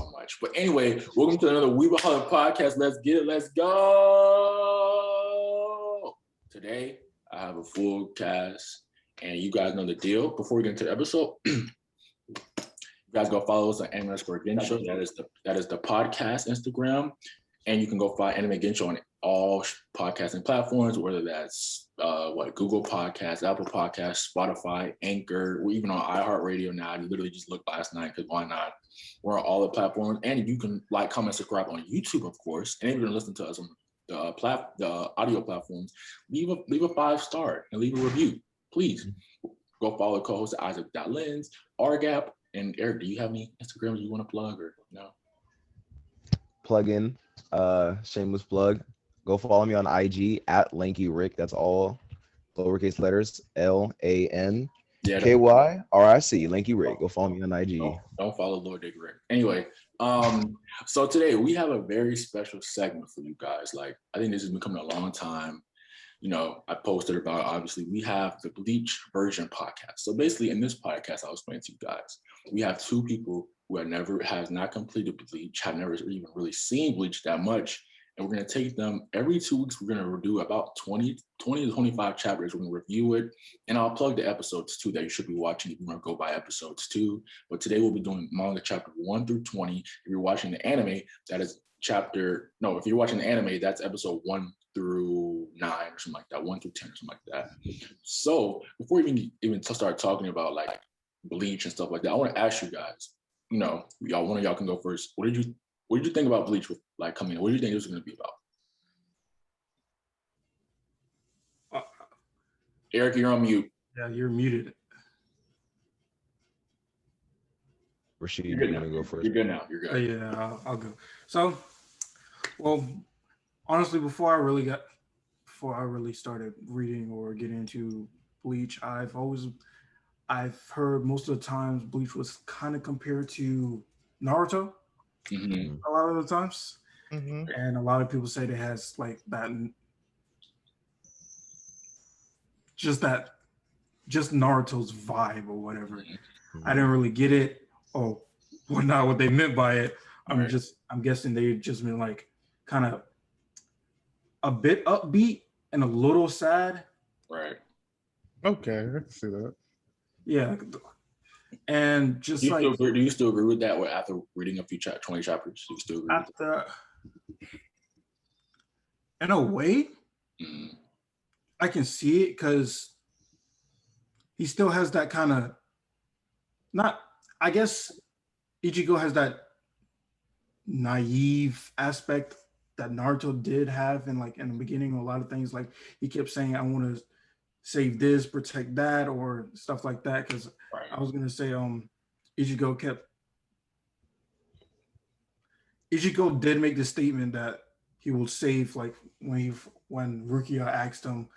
so much. But anyway, welcome to another Weebaholic podcast. Let's get it. Let's go. Today, I have a full cast, and you guys know the deal. Before we get into the episode, you guys go follow us on Anime_Gensho. That is the podcast Instagram. And you can go find Anime Gensho on all podcasting platforms, whether that's Google Podcasts, Apple Podcasts, Spotify, Anchor. We're even on iHeartRadio now. I literally just looked last night because why not? We're on all the platforms, and you can like, comment, subscribe on YouTube, of course. And if you're gonna listen to us on the audio platforms, leave a 5-star and leave a review, please. Go follow the co-host Isaac.Lens, RGAP, and Eric. Do you have any Instagram you want to plug or no? Plug in. Shameless plug. Go follow me on IG at LankyRick. That's all lowercase letters, LANKYRIC. Lanky Rick. Go follow me on IG. Don't follow Lord Dick Rick. Anyway, so today we have a very special segment for you guys. Like, I think this has been coming a long time. You know, I posted about, obviously, we have the Bleach version podcast. So basically, in this podcast, I'll explain to you guys, we have two people who has not completed Bleach, have never even really seen Bleach that much. And we're going to take them every 2 weeks. We're going to do about 20 to 25 chapters. We're going to review it. And I'll plug the episodes too that you should be watching if you want to go by episodes too. But today we'll be doing manga chapter 1 through 20. If you're watching the anime, if you're watching the anime, that's episode 1 through 9 or something like that, 1 through 10 or something like that. So before we even start talking about like Bleach and stuff like that, I want to ask you guys, you know, one of y'all can go first. What did you think about Bleach with like coming in? What do you think it was going to be about? Eric, you're on mute. Yeah, you're muted. Rashid, you're going to go first. You're good now. You're good. Yeah, I'll go. So, well, honestly, before I really started reading or getting into Bleach, I've heard most of the times Bleach was kind of compared to Naruto. Mm-hmm. A lot of the times, and a lot of people say it has like that, just Naruto's vibe or whatever. Mm-hmm. I didn't really get it, or not what they meant by it. I'm guessing they just been like kind of a bit upbeat and a little sad. Right. Okay, I can see that. Yeah. And just do you still agree with that? Or after reading a few 20 chapters, do you still agree with that? In a way, I can see it because he still has that kind of I guess Ichigo has that naive aspect that Naruto did have in the beginning. A lot of things, like he kept saying, I want to save this, protect that, or stuff like that. Because I was gonna say, Ichigo did make the statement that he will save, like when Rukia asked him,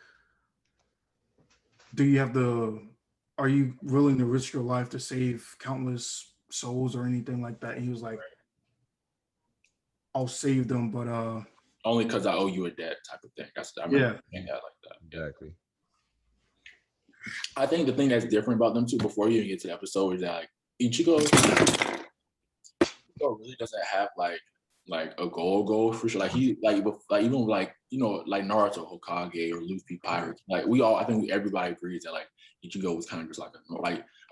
are you willing to risk your life to save countless souls or anything like that? And he was like, I'll save them, but only because I owe you a debt, type of thing. I remember saying that like that. Exactly. I think the thing that's different about them too, before you even get to the episode, is that like Ichigo really doesn't have like a goal for sure. Like he even like, you know, like Naruto Hokage or Luffy Pirates. Like everybody agrees that like Ichigo was kind of just like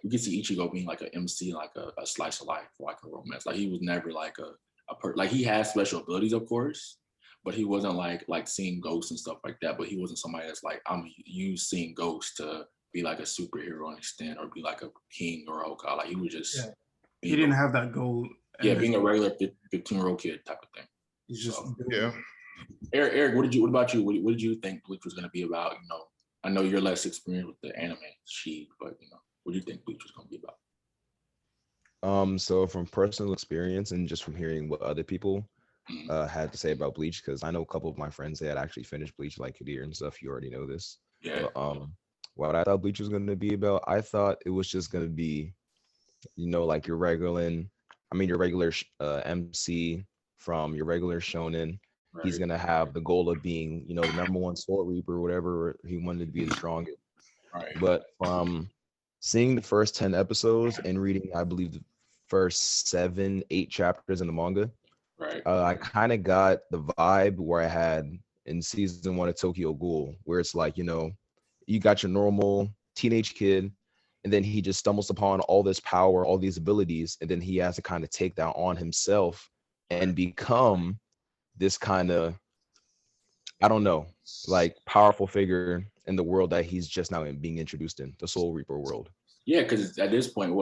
we could see Ichigo being like an MC, like a slice of life, like a romance. Like he was never like like he has special abilities, of course, but he wasn't like seeing ghosts and stuff like that. But he wasn't somebody that's like, I'm gonna use seeing ghosts to be like a superhero on extent or be like a king or a Hokage. Like he was just he didn't have that goal. Yeah, being a regular 15-year-old kid type of thing. He's just Eric, what about you? What did you think Bleach was gonna be about? You know, I know you're less experienced with the anime sheet, but you know, what do you think Bleach was gonna be about? So from personal experience and just from hearing what other people had to say about Bleach, because I know a couple of my friends, they had actually finished Bleach, like Kadir and stuff. You already know this. Yeah. But, what I thought Bleach was going to be about, I thought it was just going to be, you know, like your regular MC from your regular shonen. Right. He's going to have the goal of being, you know, the #1 Soul Reaper, or whatever he wanted to be the strongest. Right. But from seeing the first 10 episodes and reading, I believe, the first 7-8 chapters in the manga. Right. I kind of got the vibe where I had in season 1 of Tokyo Ghoul, where it's like, you got your normal teenage kid, and then he just stumbles upon all this power, all these abilities, and then he has to kind of take that on himself and become this kind of, I don't know, like powerful figure in the world that he's just now being introduced in, the Soul Reaper world. Yeah, because at this point,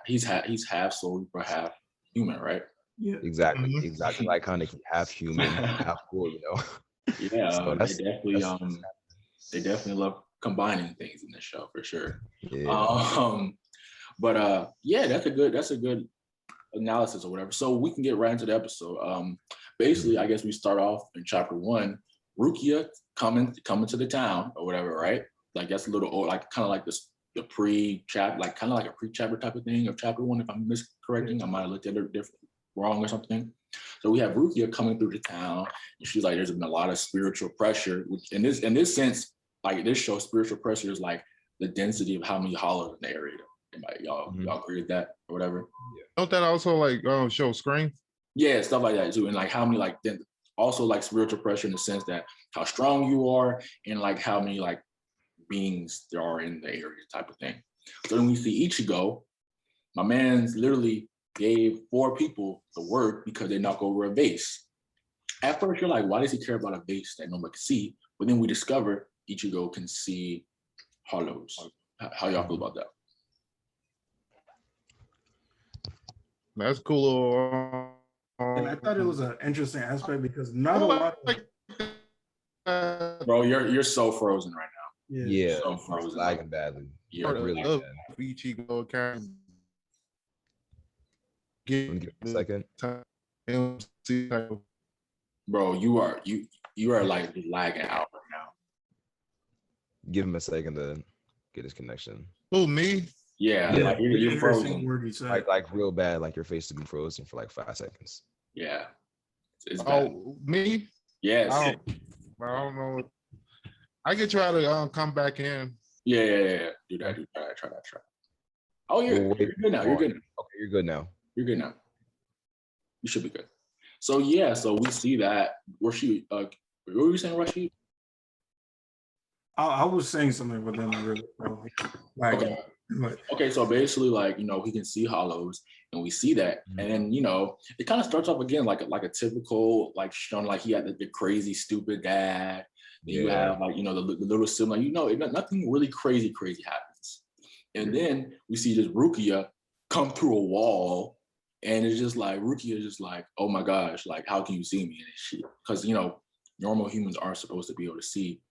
he's half Soul Reaper, half human, right? Yeah, exactly. Like kind of half human, half cool, Yeah, So they definitely love combining things in this show for sure. Yeah. But yeah, that's a good analysis or whatever. So we can get right into the episode. Basically, I guess we start off in chapter 1, Rukia coming to the town or whatever, right? Like that's a little old, like kind of like the pre-chapter, like kind of like a pre-chapter type of thing of chapter 1. If I'm miscorrecting, I might have looked at it wrong or something. So we have Rukia coming through the town, and she's like, there's been a lot of spiritual pressure. Which in this sense, like this show, spiritual pressure is like the density of how many hollows in the area. Like, y'all agree with that or whatever? Yeah. Don't that also like show screen? Yeah, stuff like that too. And like how many like then also like spiritual pressure in the sense that how strong you are and like how many like beings there are in the area type of thing. So then we see Ichigo, my man's literally gave 4 people the work because they knock over a vase. At first you're like, why does he care about a vase that nobody can see? But then we discover Ichigo can see hollows. How y'all feel about that? That's cool. and I thought it was an interesting aspect because not a lot of Bro, you're so frozen right now. Yeah, so frozen. Lagging badly. Yeah, really of bad. Ichigo can Give me a second. Bro, you are like lagging out right now. Give him a second to get his connection. Oh, me? Yeah. Like you're frozen. Like real bad, like your face has been frozen for like 5 seconds. Yeah. It's bad. Oh, me? Yes. I don't know. I can try to come back in. Yeah. Do that. Try that. Oh, you're good now. You're good. Okay, you're good now. You're good now. You should be good. So yeah, so we see that what were you saying, Rashid? I was saying something, but then I really Okay, so basically, like, he can see hollows, and we see that, and then it kind of starts off again like a typical, like, showing like he had the crazy stupid dad. Then you have like the little sibling, nothing really crazy happens, and then we see this Rukia come through a wall, and it's just like Rukia is just like, oh my gosh, like how can you see me and shit? Because normal humans aren't supposed to be able to see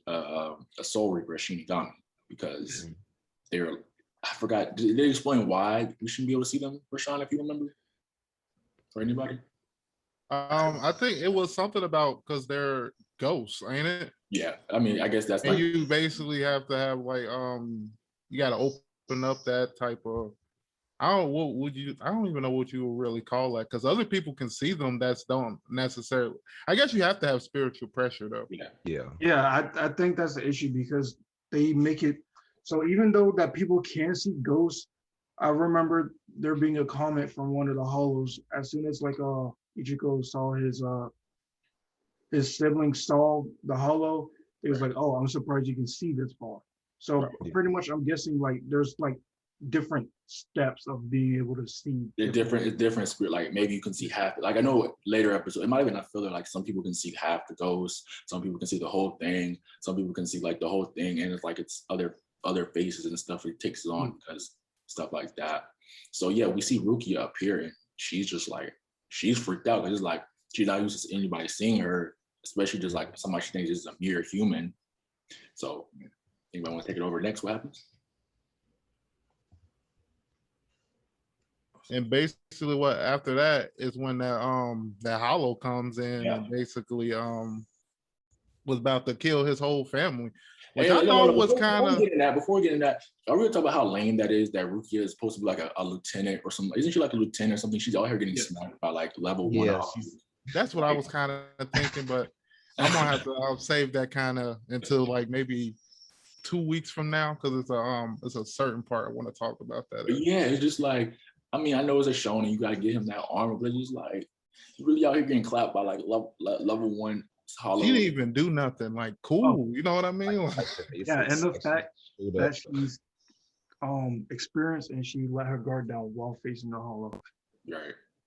a Soul Reaper, a Shinigami, because I forgot. Did they explain why we shouldn't be able to see them, Rashawn, if you remember? For anybody? I think it was something about because they're ghosts, ain't it? Yeah, I mean, I guess that's and you basically have to have like you got to open up that type of. I don't even know what you would really call that because other people can see them. That's don't necessarily. I guess you have to have spiritual pressure though. Yeah. I think that's the issue because they make it so even though that people can see ghosts, I remember there being a comment from one of the hollows as soon as like Ichigo saw his sibling saw the hollow. It was like, oh, I'm surprised you can see this far. So pretty much, I'm guessing like there's like different steps of being able to see. It's different spirit. Like maybe you can see half. Like I know later episode, it might have been a filler. Like some people can see half the ghost. Some people can see the whole thing. Some people can see like the whole thing, and it's like it's other faces and stuff it takes on because stuff like that. So yeah, we see Rukia up here, and she's just like she's freaked out because it's like she's not used to anybody seeing her, especially just like somebody she thinks is a mere human. So anybody want to take it over next? What happens? And basically what after that is when that hollow comes in and basically was about to kill his whole family. Which I thought was kind of before we get into that, are we gonna talk about how lame that is that Rukia is supposed to be like a lieutenant or something? Isn't she like a lieutenant or something? She's out here getting sniped by like level 1. That's what I was kind of thinking, but I'm gonna have to save that kind of until like maybe 2 weeks from now because it's a certain part I want to talk about that. Yeah, it's just like I mean, I know it's a shonen, you gotta get him that armor, but it's just like you really out here getting clapped by like level 1 hollow. She didn't even do nothing. Like, cool, you know what I mean? Like, yeah, and the fact that she's experienced and she let her guard down while facing the hollow.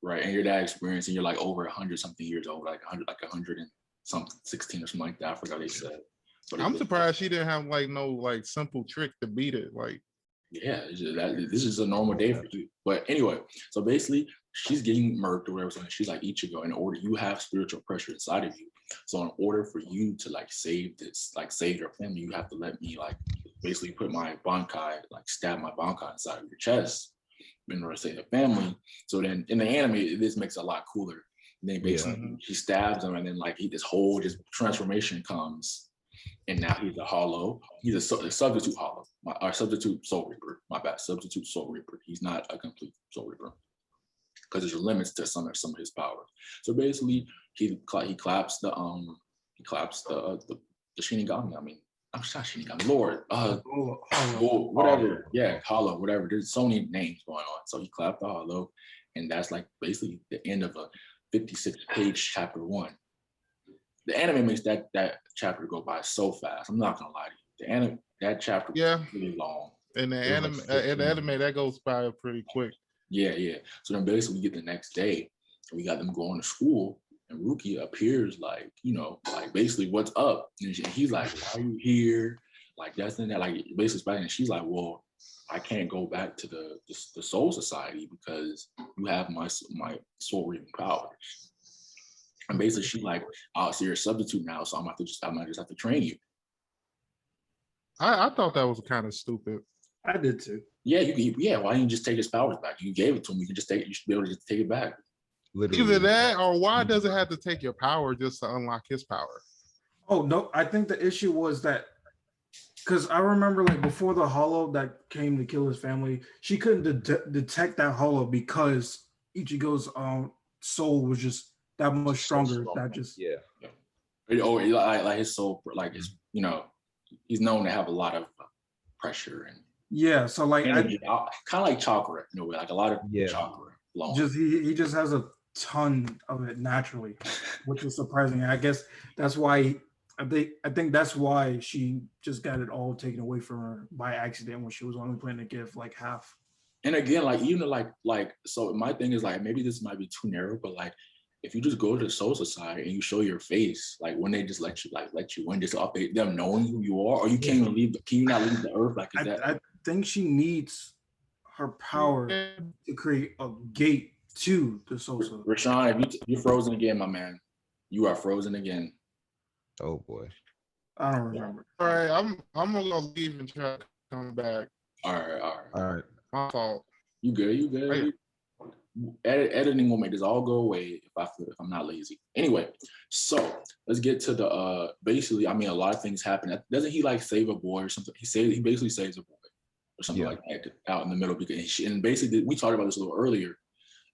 Right, and you're that experienced, and you're like over 100 something years old, like 100 and something 16 or something like that. I forgot they said. But I'm surprised she didn't have like no like simple trick to beat it. Like, yeah, this is a normal day for you. But anyway, so basically, she's getting murked or whatever. So she's like, Ichigo, in order, you have spiritual pressure inside of you. So in order for you to like save this, like save your family, you have to let me like basically put my bankai, like stab my bankai inside of your chest in order to save the family. So then in the anime, this makes it a lot cooler. And then basically she stabs him, and then like this whole transformation comes, and now he's a hollow. He's a substitute hollow, or substitute soul reaper. My bad, substitute soul reaper. He's not a complete soul reaper because there's limits to some of his powers. So basically, he claps the Shinigami. I mean, I'm not Shinigami, Lord. Whatever. Yeah, Hollow, whatever. There's so many names going on. So he clapped the Hollow, and that's like basically the end of a 56-page chapter 1. The anime makes that chapter go by so fast. I'm not gonna lie to you. That chapter was really long. In the anime, that goes by pretty quick. Yeah. So then basically we get the next day, and we got them going to school, and Rukia appears like, like basically what's up? And he's like, why are you here? Like that's and that, like basically, and she's like, well, I can't go back to the Soul Society because you have my soul reading powers. And basically she's like, oh, so you're a substitute now, so I might just have to train you. I thought that was kind of stupid. I did too. Yeah, why didn't you just take his powers back? You gave it to him. You can just take it. You should be able to just take it back. Literally. Either that, or why does it have to take your power just to unlock his power? Oh no, I think the issue was that because I remember like before the hollow that came to kill his family, she couldn't detect that hollow because Ichigo's soul was just that much stronger. That just like his soul, like his, he's known to have a lot of pressure and so like energy, kind of like chakra in a way, like a lot of chakra. Just he just has a ton of it naturally, which is surprising. I guess that's why I think that's why she just got it all taken away from her by accident when she was only planning to give like half. And again, like even like so my thing is like maybe this might be too narrow, but like if you just go to the Soul Society and you show your face, like when they just let you in, just update them knowing who you are, or you can't even leave. Can you not leave the earth? Like I think she needs her power to create a gate to the Soul Society. Raysean, if you're frozen again, my man, you are frozen again. Oh boy, I don't remember. All right, I'm gonna leave and try to come back. All right. My fault. You good? Editing will make this all go away if I'm not lazy. Anyway, so let's get to the basically. I mean, a lot of things happen. Doesn't he like save a boy or something? He basically saves a boy or something like that out in the middle because and basically we talked about this a little earlier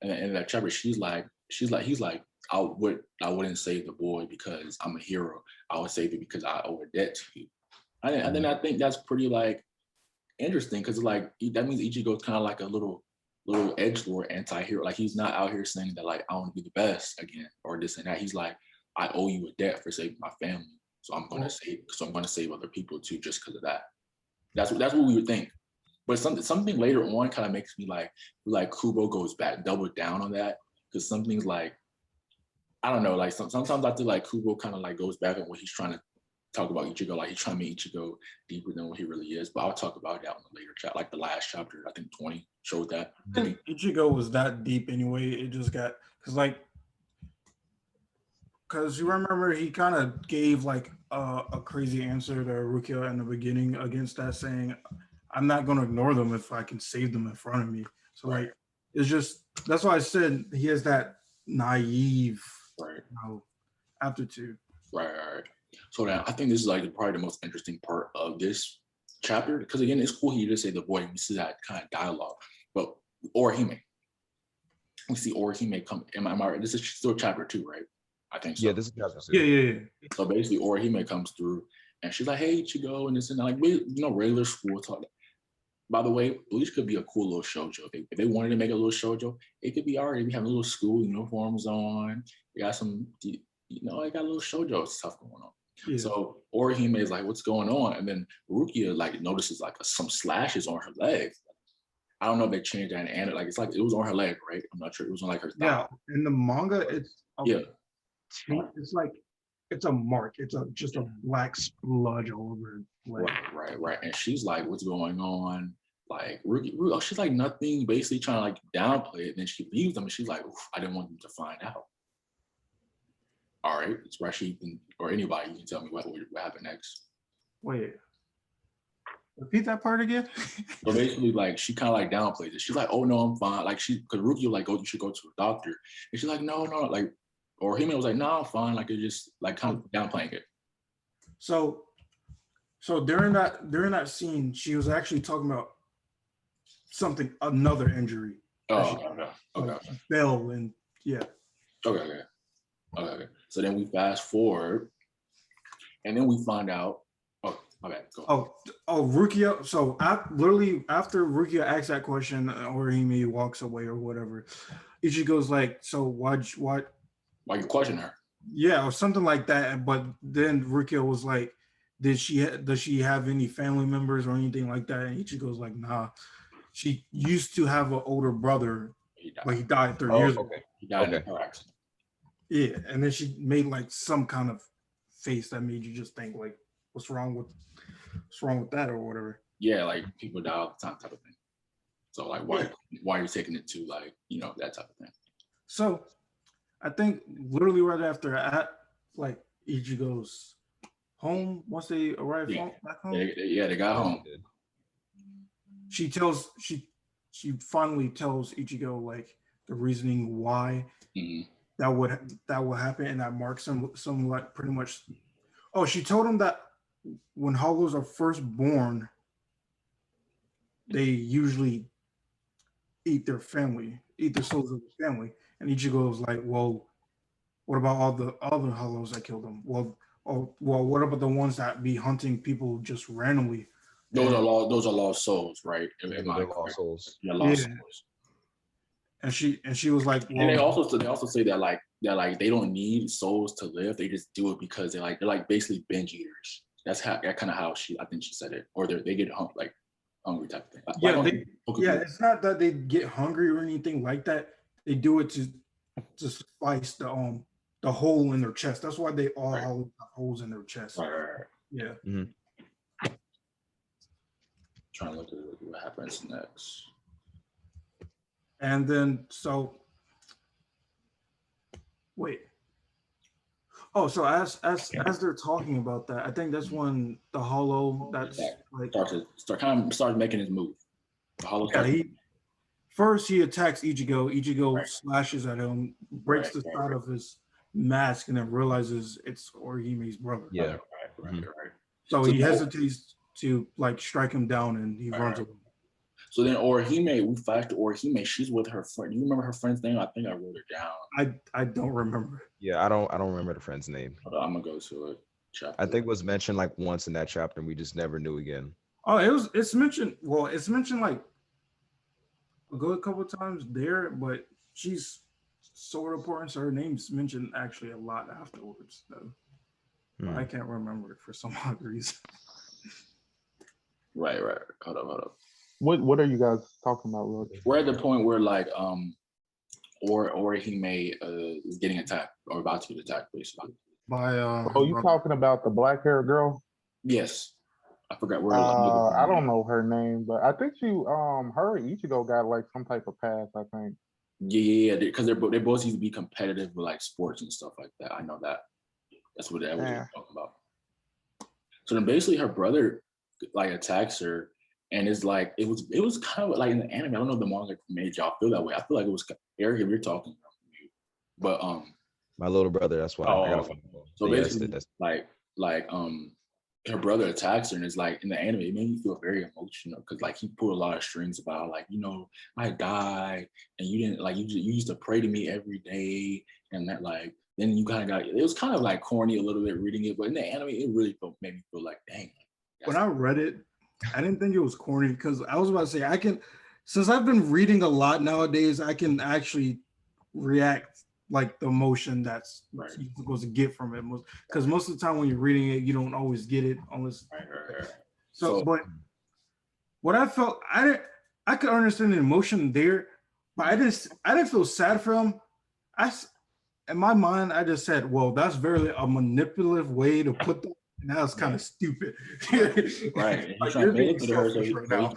in that chapter. He's like I wouldn't save the boy because I'm a hero. I would save it because I owe a debt to you. I think that's pretty like interesting because like that means Ichigo's kind of like a little edgelord anti-hero. Like he's not out here saying that like I want to be the best again or this and that. He's like, I owe you a debt for saving my family, so I'm going to save other people too just because of that. That's what we would think. But something later on kind of makes me like Kubo goes back, double down on that because something's like, I don't know, like sometimes I feel like Kubo kind of like goes back on what he's trying to talk about Ichigo, like he's trying to make Ichigo deeper than what he really is. But I'll talk about that in the later chat, like the last chapter, I think 20 showed that. I think Ichigo was that deep anyway. It just got because you remember he kind of gave like a crazy answer to Rukia in the beginning against that, saying, "I'm not going to ignore them if I can save them in front of me." So like it's just that's why I said he has that naive aptitude. Right. So now I think this is like probably the most interesting part of this chapter because again, it's cool he just say the boy. We see that kind of dialogue, but Orihime. We see Orihime come. Am I right? This is still chapter 2, right? I think so. Yeah, this is chapter 2. Yeah. So basically, Orihime comes through, and she's like, "Hey, Ichigo," and this and that, like regular school talk. By the way, Bleach could be a cool little shoujo. If they wanted to make a little shoujo, it could be already. We have a little school uniforms on. We got some, I got a little shoujo stuff going on. Yeah. So Orihime is like, what's going on? And then Rukia like notices like some slashes on her leg. I don't know if they changed that and like it's like it was on her leg, right? I'm not sure. It was on like her thigh. Yeah, in the manga, it's it's like it's a mark. It's just a black spludge all over her leg. Right. And she's like, what's going on? Like Rukia, she's like nothing, basically trying to like downplay it. Then she leaves them and she's like, I didn't want them to find out. All right, it's Rashid or anybody, you can tell me what happened next. Wait. Repeat that part again. So basically, like she kind of like downplays it. She's like, "Oh no, I'm fine." Like because Rukia like, "Oh, you should go to a doctor," and she's like, "No," like, or Hime was like, "No, I'm fine." Like it's just like kind of downplaying it. So during that scene, she was actually talking about another injury. Oh, okay. Fell and yeah. Okay. So then we fast forward, and then we find out. My bad. Go. Rukia. So literally after Rukia asks that question, Orihime walks away or whatever, Ichigo's like, "So why you question her?" Yeah, or something like that. But then Rukia was like, does she have any family members or anything like that? And Ichigo's like, nah. She used to have an older brother, but he died 30 years ago. He died in a car accident. Yeah, and then she made like some kind of face that made you just think like, what's wrong with that or whatever. Yeah, like people die all the time type of thing. So like why are you taking it to like, that type of thing? So I think literally right after like Ichigo's home, once they arrive back home. They got home. She finally tells Ichigo like the reasoning why that would happen, and that marks some like pretty much. Oh, she told him that when hollows are first born, they usually eat their souls of the family. And Ichigo was like, well, what about all the other hollows that killed them? Well, what about the ones that be hunting people just randomly? Those are lost souls, right? They're lost souls. Yeah, lost souls. And she was like, well, and they also say that they don't need souls to live. They just do it because they're basically binge eaters. That's kind of how I think she said it, or they get hungry type of thing. It's not that they get hungry or anything like that. They do it to suffice the hole in their chest. That's why they all have holes in their chest. Right. Yeah. Mm-hmm. Trying to look at what happens next. And then so as they're talking about that, I think that's when the hollow starts making his move. The hollow first he attacks Ichigo. Ichigo slashes at him, breaks the side of his mask, and then realizes it's Orihime's brother. Yeah. Right. So he hesitates to strike him down, and he runs away. So then Orihime, we flash to Orihime. She's with her friend. Do you remember her friend's name? I think I wrote it down. I don't remember. Yeah, I don't remember the friend's name. I'm gonna go to it. I think it was mentioned once in that chapter, and we just never knew again. Oh, it's mentioned. Well, it's mentioned a good couple of times there, but she's sort of important, so her name's mentioned actually a lot afterwards, though. I can't remember it for some odd reason. Right. Hold up. What are you guys talking about, Lord? We're at the point where Orihime is getting attacked or about to get attacked, basically. By you talking about the black haired girl? Yes. I forgot where. I don't know her name, but I think her and Ichigo got some type of pass, I think. Yeah, because they both used to be competitive with sports and stuff like that. I know that. That's what that was talking about. So then basically her brother attacks her, and it's it was kind of in the anime. I don't know if the manga made y'all feel that way. I feel like it was Eric if you're talking about you. But my little brother, that's why I gotta find him. So basically her brother attacks her, and it's in the anime it made me feel very emotional because he pulled a lot of strings about I died and you didn't you used to pray to me every day, and that then you kind of got it was kind of corny a little bit reading it, but in the anime it really made me feel dang. When I read it I didn't think it was corny because I was about to say since I've been reading a lot nowadays, I can actually react like the emotion that's Right. you're supposed to get from it. Because most of the time when you're reading it, you don't always get it unless. Right. So, but what I felt, I could understand the emotion there, but I didn't feel sad for him. In my mind, I just said, well, that's very a manipulative way to put that. And that was kind of stupid. Right. Like, He's trying to being manipulate her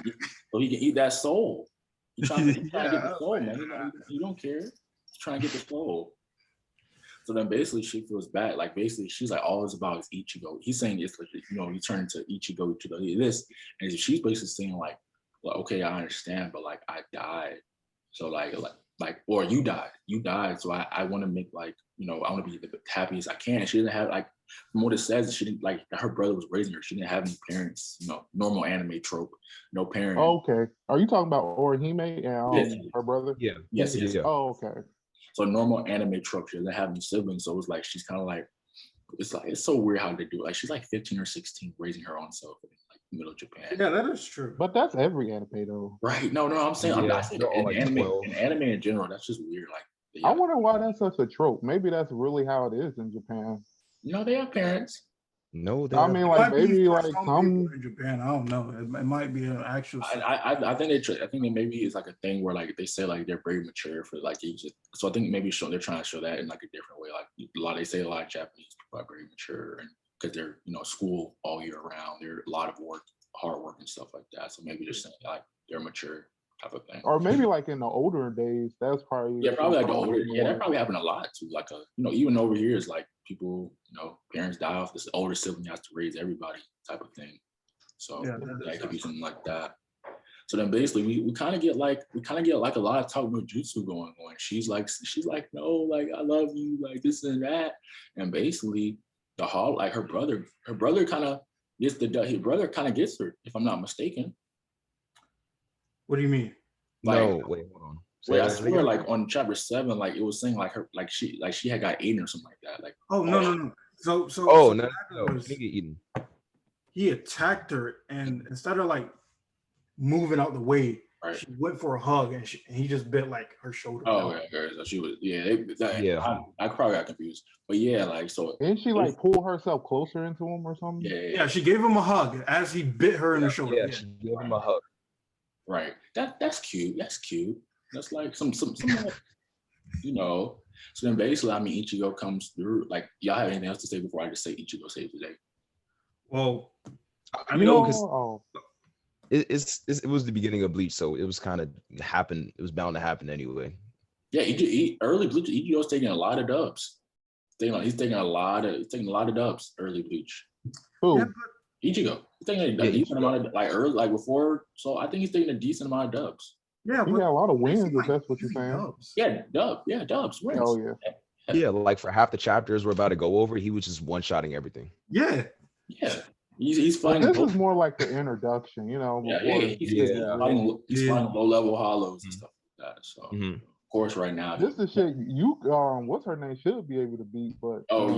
so he can eat that soul. He's trying to get the soul, man. You don't care. He's trying to get the soul. So then basically she feels bad. Like basically she's like, all it's about is Ichigo. He's saying it's like, you turn into Ichigo, this. And she's basically saying like, well, okay, I understand, but like I died. So like, or you died. So I want to make like, I want to be the happiest I can. And she didn't have like, from what it says, she didn't like her brother was raising her. She didn't have any parents, normal anime trope, no parents. Okay. Are you talking about Orihime and her brother? Yeah. Yes. Oh, okay. So normal anime trope, she doesn't have any siblings. So it was like, she's kind of like, it's so weird how they do it. Like she's like 15 or 16 raising her own self in like middle Japan. Yeah, that is true. But that's every anime though. Right. No, I'm saying, I'm not saying anime in general, that's just weird. Like, I wonder why that's such a trope. Maybe that's really how it is in Japan. They have parents. No, I mean, like maybe like some in Japan. I don't know. It might be an actual. I think that maybe it's like a thing where like they say like they're very mature for like ages. So I think maybe they're trying to show that in like a different way. Like they say a lot of Japanese people are very mature and because they're school all year round. They're a lot of work, hard work and stuff like that. So maybe they're saying like they're mature type of thing. Or maybe like in the older days, that's probably probably like the older. Yeah, that probably happened a lot too. Like even over here is like people, parents die off. This older sibling has to raise everybody type of thing. So that could be something like that. So then basically we kind of get like a lot of talk about jutsu going on. She's like no, like I love you, like this and that, and basically her brother kind of gets her, if I'm not mistaken. What do you mean? No, wait, hold on. Wait, I swear, like on chapter 7, like it was saying like her, like she had got eaten or something like that. Like, no. So no, she didn't get eaten. He attacked her, and instead of like moving out the way, she went for a hug, and he just bit like her shoulder. Oh, yeah, so she was, I probably got confused, but yeah, like so. Didn't she like pull herself closer into him or something? Yeah, she gave him a hug as he bit her in the shoulder. Yeah, she gave him a hug. Right. That's cute. That's cute. That's like some So then basically, I mean, Ichigo comes through. Like, y'all have anything else to say before I just say Ichigo saves the day? Well, I mean, because it was the beginning of Bleach, so it was kind of happened. It was bound to happen anyway. Yeah, early Bleach. Ichigo's taking a lot of dubs. He's taking a lot of dubs early Bleach. Who? Yeah, Ichigo. He's taking a decent amount of early before. So I think he's taking a decent amount of dubs. Yeah, he got a lot of wins. If that's what you're saying. Dubs. Yeah, dubs. Wins. Oh yeah. Yeah, like for half the chapters we're about to go over, he was just one-shotting everything. Yeah. He's fighting. This is more like the introduction, He's fighting low-level hollows and stuff like that. So of course, right now, this is shit you what's her name should be able to beat, but but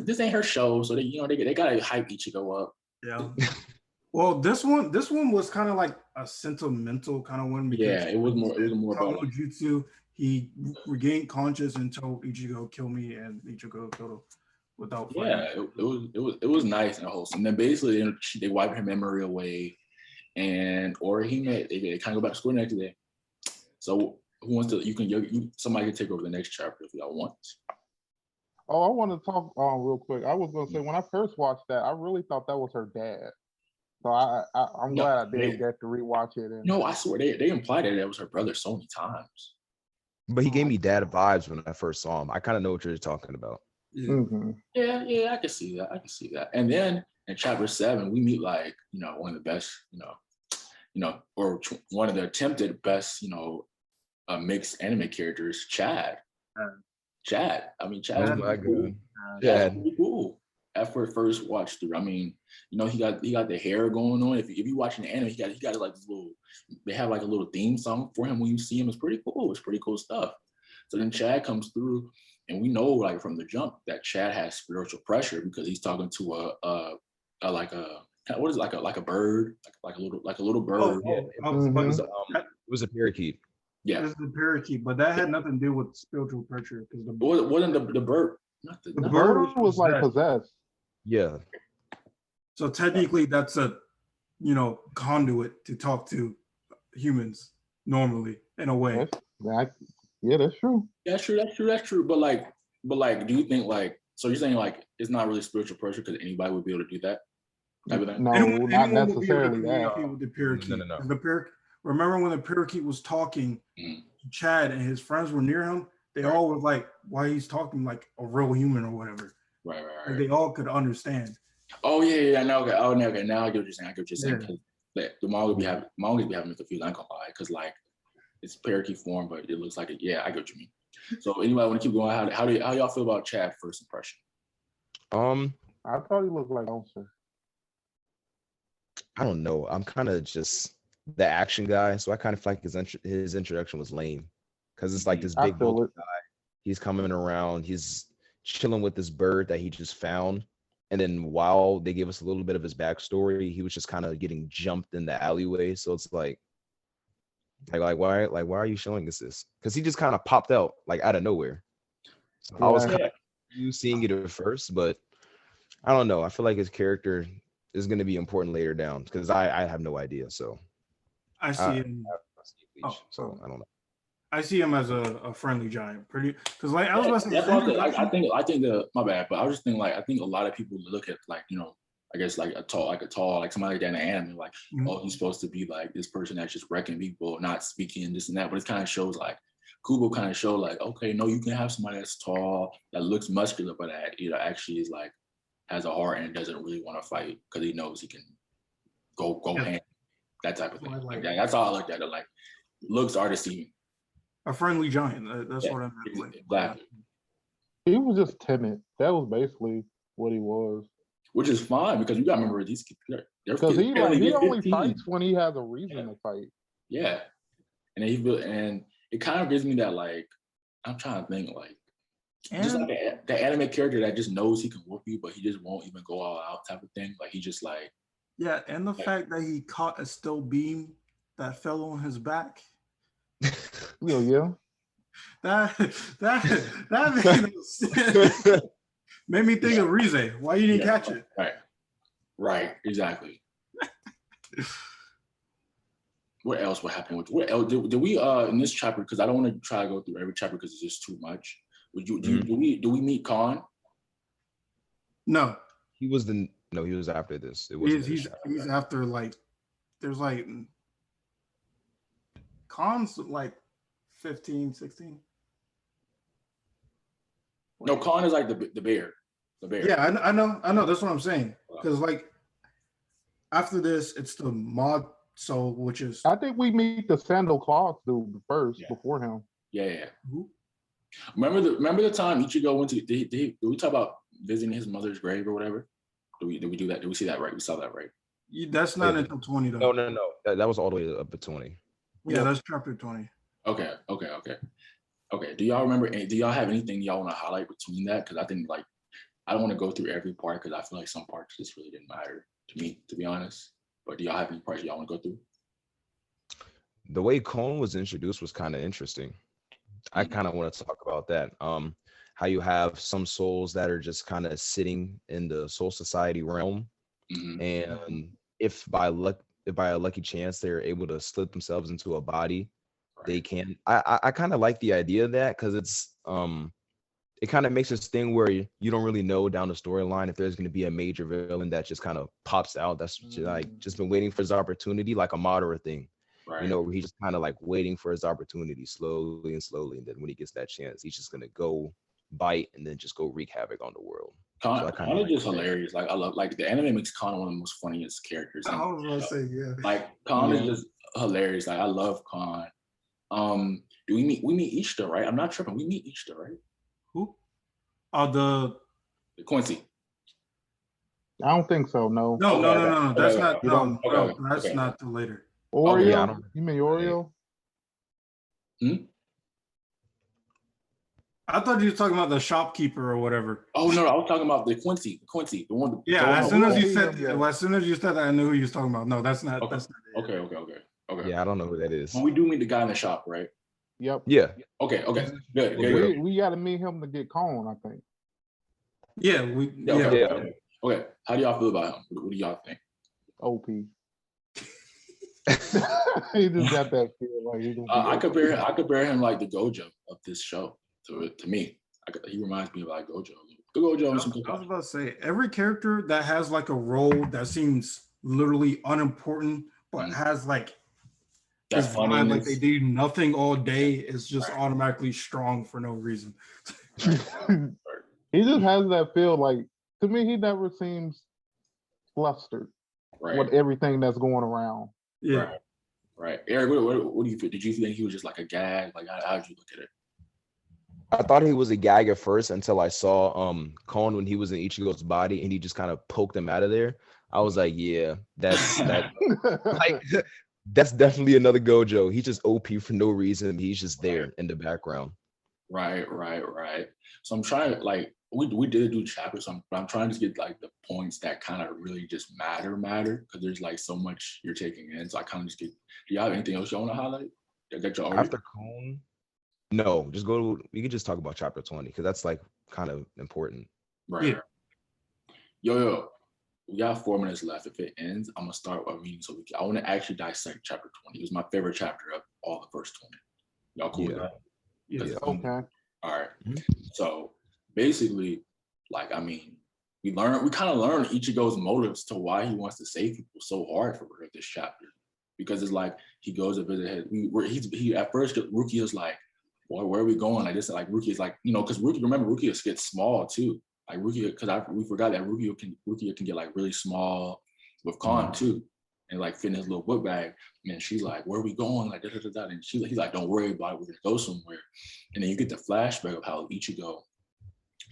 this ain't her show, so they gotta hype Ichigo up. Yeah. Well, this one was kind of like a sentimental kind of one because it was more about jutsu. He regained conscious and told Ichigo, "Kill me," and Ichigo killed him without fighting. Yeah, it was nice and wholesome. And then basically they wiped her memory away, and they kind of go back to school next day. So who wants to? Somebody can take over the next chapter if y'all want. Oh, I want to talk real quick. I was gonna say when I first watched that, I really thought that was her dad. So I'm glad I did get to rewatch it. No, I swear they implied that was her brother so many times. But he gave me dad vibes when I first saw him. I kind of know what you're talking about. Mm-hmm. Yeah, I can see that. And then in chapter 7, we meet like one of the best, or one of the attempted best, mixed anime characters, Chad. Chad. I mean, Chad. Oh my god. Chad's pretty cool. After first watch through, I mean, he got the hair going on. If you watching the anime, he got like this little. They have like a little theme song for him when you see him. It's pretty cool. It's pretty cool stuff. So then Chad comes through, and we know like from the jump that Chad has spiritual pressure because he's talking to like a what is it, like a bird, like a little bird. It was a parakeet. Yeah, it was the parakeet, but that had nothing to do with spiritual pressure because wasn't the bird. The bird was like possessed. Yeah. So technically, that's a conduit to talk to humans normally in a way. Yeah, that's true. That's true. But like, do you think like, so you're saying like it's not really spiritual pressure because anybody would be able to do that? Type of thing? No, not necessarily that. With the parakeet. No. The remember when the parakeet was talking to Chad and his friends were near him? They all were like, why he's talking like a real human or whatever. Right. Like they all could understand. Oh yeah. Now okay. Oh, okay. Now I get what you're saying. The manga be having me confused. I ain't gonna lie, because like it's parakeet form, but it looks like it. Yeah, I get what you mean. So anyway, I want to keep going. How y'all feel about Chad first impression? I thought he looked like Elsa. I don't know. I'm kind of just the action guy, so I kind of feel like his introduction was lame, because it's like this big guy. He's coming around. He's chilling with this bird that he just found, and then while they give us a little bit of his backstory, he was just kind of getting jumped in the alleyway. So it's like why are you showing us this? Because he just kind of popped out like out of nowhere. So I was kind of seeing it at first, but I don't know. I feel like his character is going to be important later down, because I have no idea. So I see him. So I don't know. I see him as a friendly giant, pretty. Because like I was about to say, I think my bad, but I was just thinking like I think a lot of people look at like I guess like a tall like somebody like that in the anime, like oh, he's supposed to be like this person that's just wrecking people, not speaking this and that, but it kind of shows like Kubo kind of showed like, okay, no, you can have somebody that's tall, that looks muscular, but that actually is like has a heart and doesn't really want to fight because he knows he can go hand, that type of thing. Like that. That's all I looked at it. Like looks are deceiving. A friendly giant. That's what I meant. Exactly. He was just timid. That was basically what he was. Which is fine, because you got to remember these kids. Because he only fights when he has a reason to fight. Yeah, and it kind of gives me that like, I'm trying to think like, just like the anime character that just knows he can whoop you, but he just won't even go all out type of thing. Like he just like. Yeah, and the fact that he caught a steel beam that fell on his back. Yeah. That made me think of Rize. Why you didn't catch it? Right, exactly. What else would happen with what else did we in this chapter? Because I don't want to try to go through every chapter because it's just too much. Do we meet Khan? No. He was after this. He's after like there's like Khan's like 15, 16. No, Khan is like the bear. The bear. Yeah, I know. That's what I'm saying. Because like after this, it's the mod soul, which is. I think we meet the Sandal Cloth dude first before him. Yeah. Remember the time Ichigo went to? Did we talk about visiting his mother's grave or whatever? Did we do that? Did we see that right? We saw that right? That's not until 20 though. No. That was all the way up to 20. Yeah, that's chapter 20. Okay. Do y'all remember? Do y'all have anything y'all want to highlight between that? Because I think like I don't want to go through every part because I feel like some parts just really didn't matter to me, to be honest. But do y'all have any parts y'all want to go through? The way Kon was introduced was kind of interesting. I kind of want to talk about that. How you have some souls that are just kind of sitting in the soul society realm, and if by a lucky chance they're able to slip themselves into a body, they can. I kind of like the idea of that because it's it kind of makes this thing where you don't really know down the storyline if there's going to be a major villain that just kind of pops out that's just been waiting for his opportunity, like a Madara thing. Right. Where he's just kind of like waiting for his opportunity slowly, and then when he gets that chance, he's just gonna go bite and then just go wreak havoc on the world. Khan is just hilarious. Like I love, like the anime makes Khan one of the most funniest characters. I was gonna say, yeah. Like Khan is just hilarious. Like I love Khan. Do we meet Ishta, right? I'm not tripping. We meet Ishta, right? Who? The Quincy. I don't think so. No. No. That's not. That's not till later. Oreo? You mean Oreo? I thought you were talking about the shopkeeper or whatever. Oh no, I was talking about the Quincy, the one. Yeah, as soon as you said that, I knew who you was talking about. No, that's not. Okay. That's not it. Okay. Yeah, I don't know who that is. Well, we do meet the guy in the shop, right? Yep. Yeah. Okay. Good. We got to meet him to get Cone, I think. Yeah, Okay. How do y'all feel about him? What do y'all think? OP. He just got that feel like he's I compare him like the Gojo of this show to me. He reminds me of like Gojo. I was about to say, every character that has like a role that seems literally unimportant, but has like that's funny, like they do nothing all day, is just automatically strong for no reason. He just has that feel like, to me, he never seems flustered with everything that's going around. Yeah. Right. Eric, what do you feel? Did you think he was just like a gag? Like, how did you look at it? I thought he was a gag at first until I saw Kon when he was in Ichigo's body and he just kind of poked him out of there. I was like, yeah, that's definitely another Gojo. He's just OP for no reason. He's just there in the background. Right. So I'm trying to like we did do chapters, but I'm trying to get like the points that kind of really just matter because there's like so much you're taking in. So I kind of just get. Do you have anything else you want to highlight? After Kon? No, we could just talk about chapter 20 because that's like kind of important. Right. Yeah. Yo, we got 4 minutes left. If it ends, I'm gonna start a reading I want to actually dissect chapter 20. It was my favorite chapter of all the first 20. Y'all cool with that? Yeah. Okay. All right. So basically, like we kind of learn Ichigo's motives to why he wants to save people so hard for this chapter, because it's like he goes to visit he at first Rukia is like, well, where are we going? Like this, like Rukia is like, because Rukia gets small too. Like Rukia, because we forgot that Rukia can get like really small with Kon too, and like fit in his little book bag. And she's like, where are we going? Like da. And he's like, don't worry about it, we're gonna go somewhere. And then you get the flashback of how Ichigo,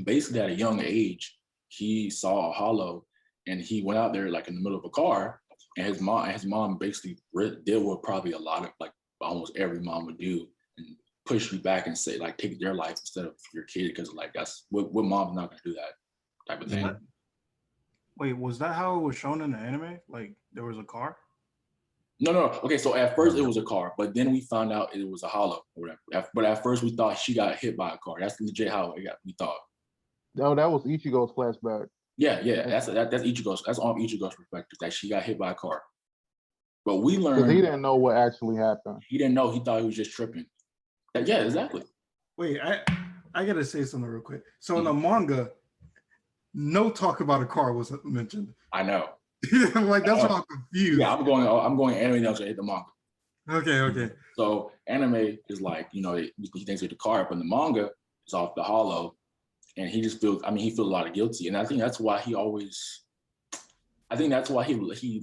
basically at a young age, he saw a hollow and he went out there like in the middle of a car, and his mom basically did what probably a lot of like almost every mom would do, and push you back and say like take their life instead of your kid, because like that's what mom's not gonna do that type of thing. Wait, was that how it was shown in the anime? Like there was a car? No. Okay, so at first it was a car, but then we found out it was a hollow or whatever. But at first we thought she got hit by a car. That's legit how we thought. No, that was Ichigo's flashback. Yeah. That's Ichigo's. That's on Ichigo's perspective, that she got hit by a car. But we learned because he didn't know what actually happened. He didn't know. He thought he was just tripping. Yeah, exactly. Wait, I gotta say something real quick. So in the manga, no talk about a car was mentioned. I know. Like that's why I'm confused. Yeah, I'm going anime now to hit the manga. Okay. So anime is like, he thinks it's the car, but the manga is off the hollow, and he just feels. He feels a lot of guilty, and I think that's why he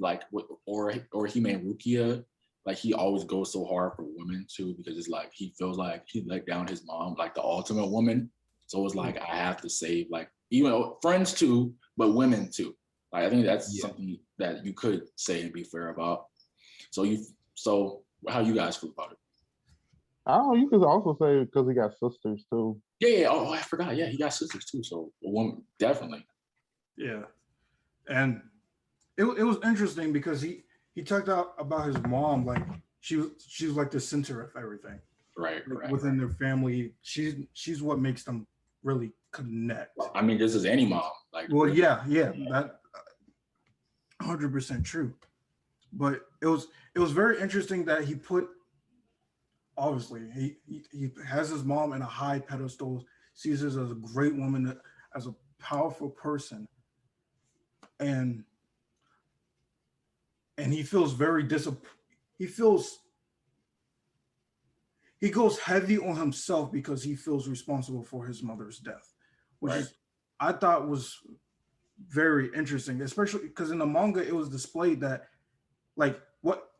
like, or he made Rukia. Like he always goes so hard for women too, because it's like he feels like he let down his mom, like the ultimate woman. So it's like I have to save, like, even friends too, but women too. Like I think that's something that you could say and be fair about. So how you guys feel about it? I don't know. You could also say because he got sisters too. Yeah. Oh, I forgot. Yeah, he got sisters too. So a woman, definitely. Yeah, and it was interesting because he talked about his mom, like she was like the center of everything. Right. Within their family, she's what makes them really connect. This is any mom. Like, well, yeah, that 100% true. But it was very interesting that he put, obviously he has his mom in a high pedestal, sees her as a great woman, as a powerful person, and he feels very he goes heavy on himself because he feels responsible for his mother's death, which I thought was very interesting, especially because in the manga it was displayed that, like, what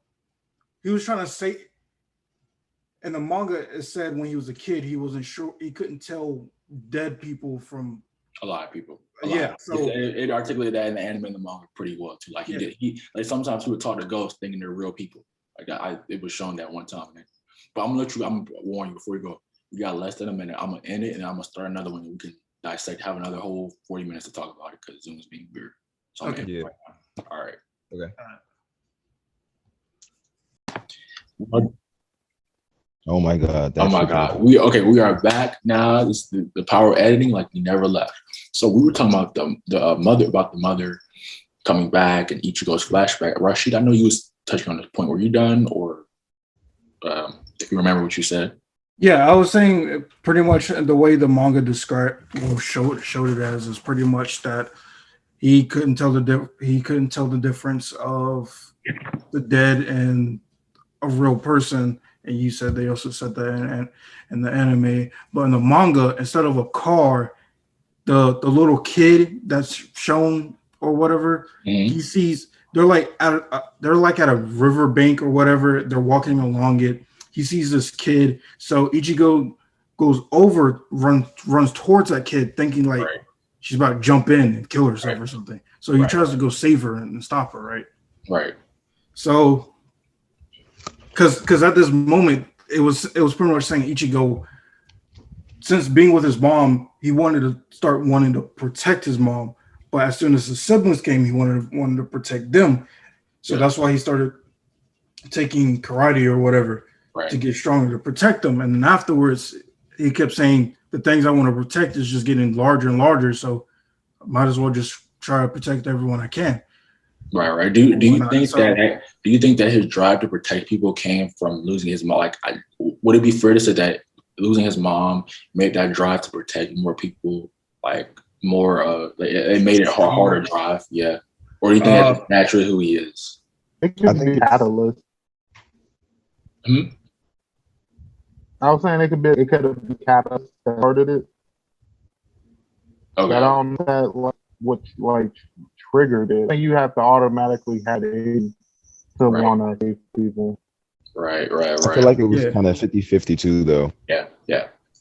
he was trying to say in the manga, it said when he was a kid he wasn't sure, he couldn't tell dead people from a lot of people. So it articulated that in the anime and the manga pretty well too. Like he like sometimes he would talk to ghosts thinking they're real people. Like it was shown that one time. But I'm gonna warn you before you go. We got less than a minute. I'm gonna end it and I'm gonna start another one. And we can dissect, have another whole 40 minutes to talk about it because Zoom is being weird. So I'm gonna end it right now. All right. Okay. What? Oh my God. Oh my God. We are back now. This is the power of editing, like we never left. So we were talking about the mother coming back and Ichigo's flashback. Rashid, I know you was touching on this point. Were you done, or if you remember what you said? Yeah, I was saying pretty much the way the manga described or showed it as is pretty much that he couldn't tell the difference of the dead and a real person. And you said they also said that in the anime, but in the manga, instead of a car, the little kid that's shown or whatever, he sees they're like at a riverbank or whatever. They're walking along it. He sees this kid, so Ichigo goes over, runs towards that kid, thinking like she's about to jump in and kill herself or something. So he tries to go save her and stop her, right? Right. So, because at this moment it was pretty much saying Ichigo, since being with his mom, he wanted to start wanting to protect his mom, but as soon as his siblings came, he wanted to protect them. So that's why he started taking karate or whatever. To get stronger to protect them. And then afterwards, he kept saying, the things I want to protect is just getting larger and larger. So I might as well just try to protect everyone I can. Right. Do you think that his drive to protect people came from losing his mom? Like, would it be fair to say that losing his mom made that drive to protect more people, like more, it made it a harder drive? Yeah. Or do you think that's naturally who he is? It could be a catalyst. I was saying it could have been catalyst that started it. Okay. But I don't know that what triggered it. I think you have to automatically have it to want to save people. Right. I feel like it was kind of 50-50 too, though. Yeah.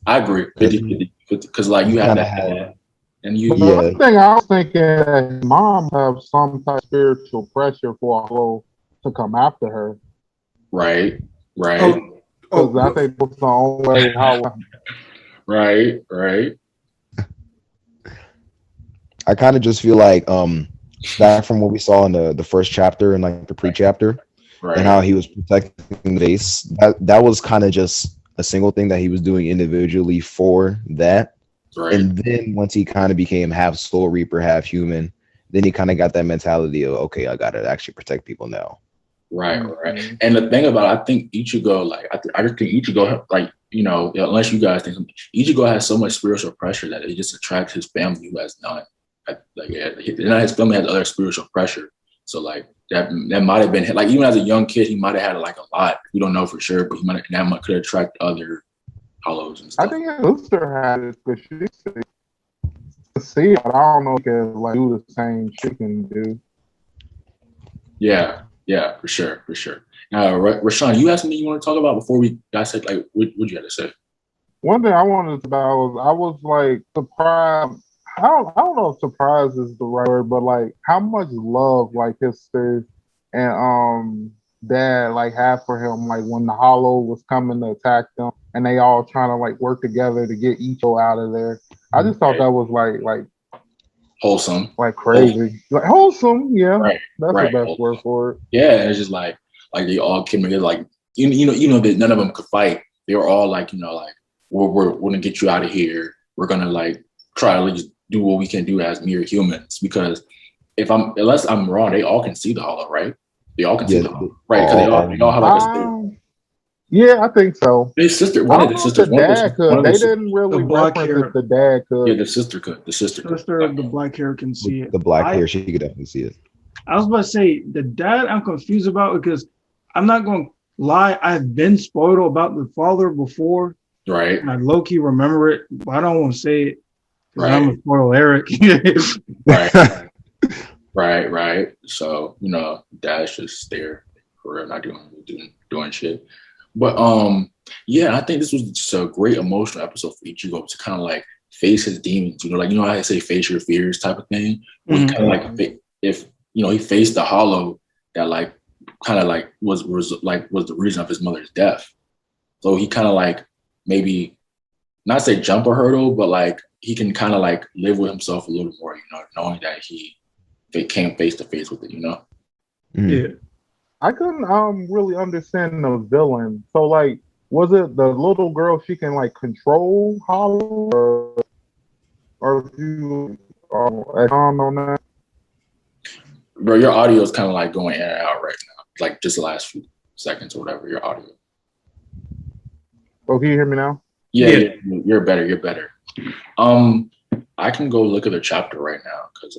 I agree. 50-50. Because like you had that. And you. But the thing I was thinking, mom have some type of spiritual pressure for Hollow to come after her. Right. Because I think that's the only way how. Right. I kind of just feel like back from what we saw in the first chapter and like the pre-chapter, and how he was protecting the base. That was kind of just a single thing that he was doing individually for that. Right. And then once he kind of became half Soul Reaper, half human, then he kind of got that mentality of, okay, I got to actually protect people now. Right. And the thing about, I think Ichigo, like, I just think Ichigo, like, you know, unless you guys think, Ichigo has so much spiritual pressure that it just attracts his family who has not. Like, his family has other spiritual pressure. So, like, that might have been, like, even as a young kid, he might have had, like, a lot. We don't know for sure, but that could attract other hollows and stuff. I think his sister had it, but she see, but I don't know if he can, like, do the same she can do. Yeah, for sure. Now, Raysean, you have something you want to talk about before we dissect? Like, what you had to say? One thing I wanted to about was I was like surprised. I don't know if surprise is the right word, but like how much love like his sister and dad like had for him. Like when the Hollow was coming to attack them, and they all trying to like work together to get Ichigo out of there. I just thought that was like wholesome, like crazy, like wholesome. Yeah, that's the best word for it. Yeah, it's just like they all came together. Like you know that none of them could fight. They were all like, you know, like we're gonna get you out of here. We're gonna like try to at least do what we can do as mere humans. Because unless I'm wrong, they all can see the Hollow, right? They all can see the Hollow, right? Because they all have like a spirit. Yeah, I think so. His sister, one of the sisters, the dad could. They didn't really reference if the dad could. Yeah, the sister could. The sister of the black hair can see it. The black hair, she could definitely see it. I was about to say the dad. I'm confused about because I'm not going to lie. I've been spoiled about the father before. Right. And I low key remember it, but I don't want to say it because I'm a spoiled Eric. Right. So dad's just there for real, not doing shit. But I think this was just a great emotional episode for Ichigo to kind of like face his demons. How I say face your fears type of thing. Mm-hmm. Kind of like if he faced the Hollow that like kind of like was the reason of his mother's death. So he kind of like maybe not say jump a hurdle, but like he can kind of like live with himself a little more, knowing that they came face to face with it, Yeah. I couldn't really understand the villain. So like, was it the little girl she can like control Hollow, or if you on that? Bro, your audio is kind of like going in and out right now, like just the last few seconds or whatever. Your audio. Oh, can you hear me now? Yeah. You're better. You're better. I can go look at the chapter right now because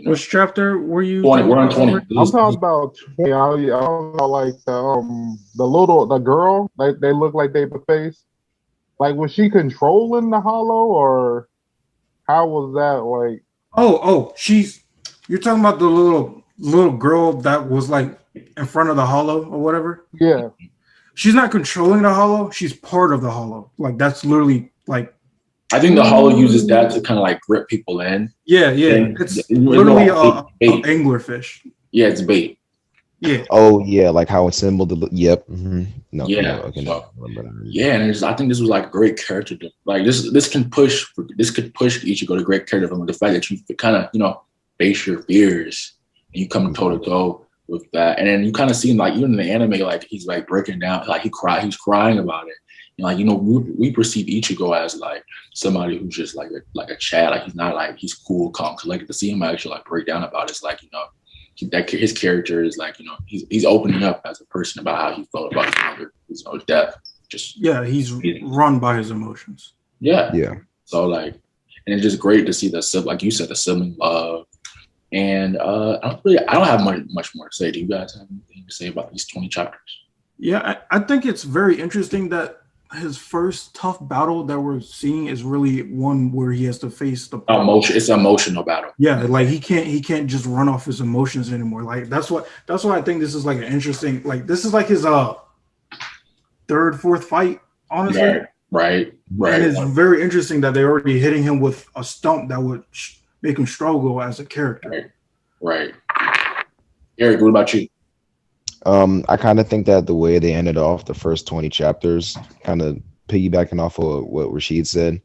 Which chapter were you? 20. We're on 20. I'm talking about 20. I don't know, like the girl. Like they look like they the face. Like was she controlling the Hollow, or how was that like? Oh, you're talking about the little girl that was like in front of the Hollow or whatever. Yeah. She's not controlling the Hollow. She's part of the Hollow. Like that's literally like. I think the Hollow uses that to kind of like grip people in. Yeah. It's literally a anglerfish. Yeah, it's bait. Yeah. Oh yeah, like how it's symboled. Yep. Mm-hmm. No. Yeah. No, okay, so, yeah, and I think this was like great character. Like this could push Ichigo to great character from the fact that you kind of face your fears and you come toe to toe with that, and then you kind of see him like even in the anime, like he's like breaking down, like he's crying about it. And like we perceive Ichigo as like somebody who's just like a Chad, like he's not like he's cool, calm, collected. To see him actually like break down about it, it's like that his character is like he's opening up as a person about how he felt about his death. He's run by his emotions. Yeah. So like, and it's just great to see the like you said, the sibling love. And I don't have much more to say. Do you guys have anything to say about these 20 chapters? Yeah, I think it's very interesting that his first tough battle that we're seeing is really one where he has to face the emotion. It's an emotional battle. Yeah, like he can't just run off his emotions anymore. Like that's why I think this is like an interesting, like this is like his third, fourth fight, honestly. Right. And it's very interesting that they're already hitting him with a stump that would make him struggle as a character. Right. Eric, what about you? I kind of think that the way they ended off the first 20 chapters, kind of piggybacking off of what Rashid said,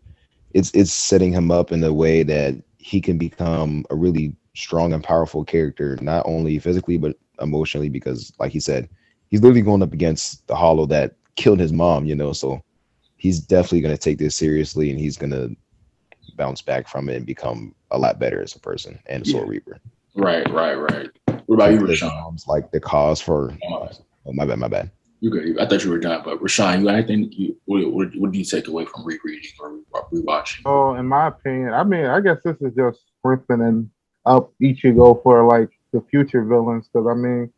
it's setting him up in a way that he can become a really strong and powerful character, not only physically but emotionally, because like he said, he's literally going up against the Hollow that killed his mom, so he's definitely going to take this seriously, and he's going to bounce back from it and become a lot better as a person and a Soul Reaper. Right. What about you, Rashawn? Like the cause for. Oh, my bad. You good? I thought you were done, but Rashawn, you got anything? What do you take away from rereading or rewatching? Oh, in my opinion, I guess this is just strengthening up Ichigo for like the future villains, because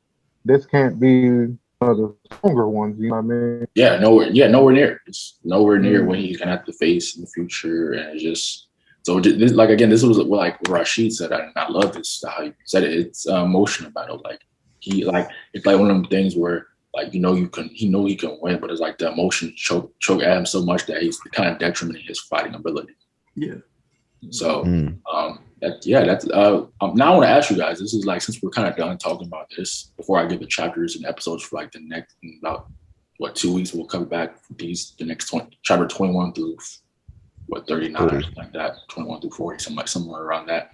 this can't be one of the stronger ones. You know what I mean? Yeah, nowhere near. It's nowhere near what he's gonna have to face in the future, and it's just. So this, like again, this was like Rashid said. I love this how he said it. It's emotional battle. Like it's like one of them things where like he know he can win, but it's like the emotion choke at him so much that he's kind of detrimenting his fighting ability. Yeah. So that's now I want to ask you guys. This is like since we're kind of done talking about this, before I give the chapters and episodes for like the next about 2 weeks, we'll come back for the next chapter 21 through. 39 or something like that, 21 through 40, somewhere around that.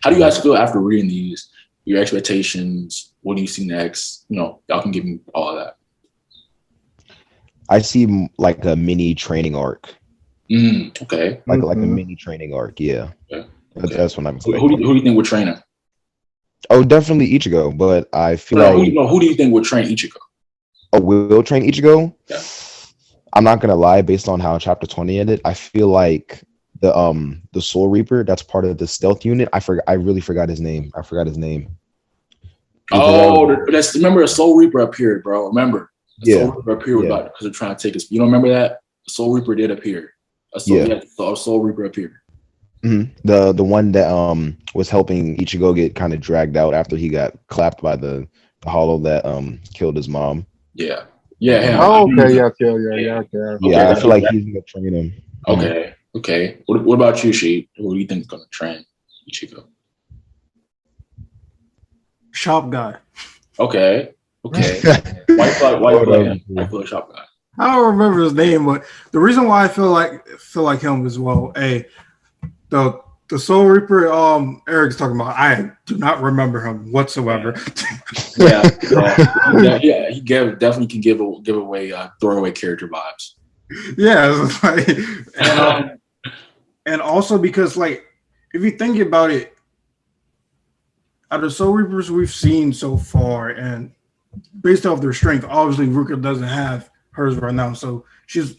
How do you guys feel after reading these? Your expectations? What do you see next? Y'all can give me all of that. I see like a mini training arc. Okay. Like a mini training arc, yeah. Okay. That's what I'm expecting. Who do you think would train him? Oh, definitely Ichigo, but I feel who do you think would train Ichigo? Oh, will train Ichigo? Yeah. I'm not gonna lie, based on how chapter 20 ended, I feel like the Soul Reaper that's part of the stealth unit. I really forgot his name. Oh, remember the Soul Reaper appeared, bro. Remember? Soul Reaper appeared because they're trying to take us. You don't remember that? The Soul Reaper did appear. A Soul Reaper appeared. Mm-hmm. The one that was helping Ichigo get kind of dragged out after he got clapped by the Hollow that killed his mom. Yeah. Oh, okay. Yeah. Yeah, I feel like he's gonna train him. Okay. What about you, Sheet? Who do you think is gonna train Ichigo? Shop guy. Okay. Why play him? Why play Shop guy? I don't remember his name, but the reason why I feel like him as well. The Soul Reaper Eric's talking about, I do not remember him whatsoever. Yeah. He definitely can give away throwaway character vibes. Yeah, it's like, and also because like if you think about it, out of Soul Reapers we've seen so far, and based off their strength, obviously Ruka doesn't have hers right now, so she's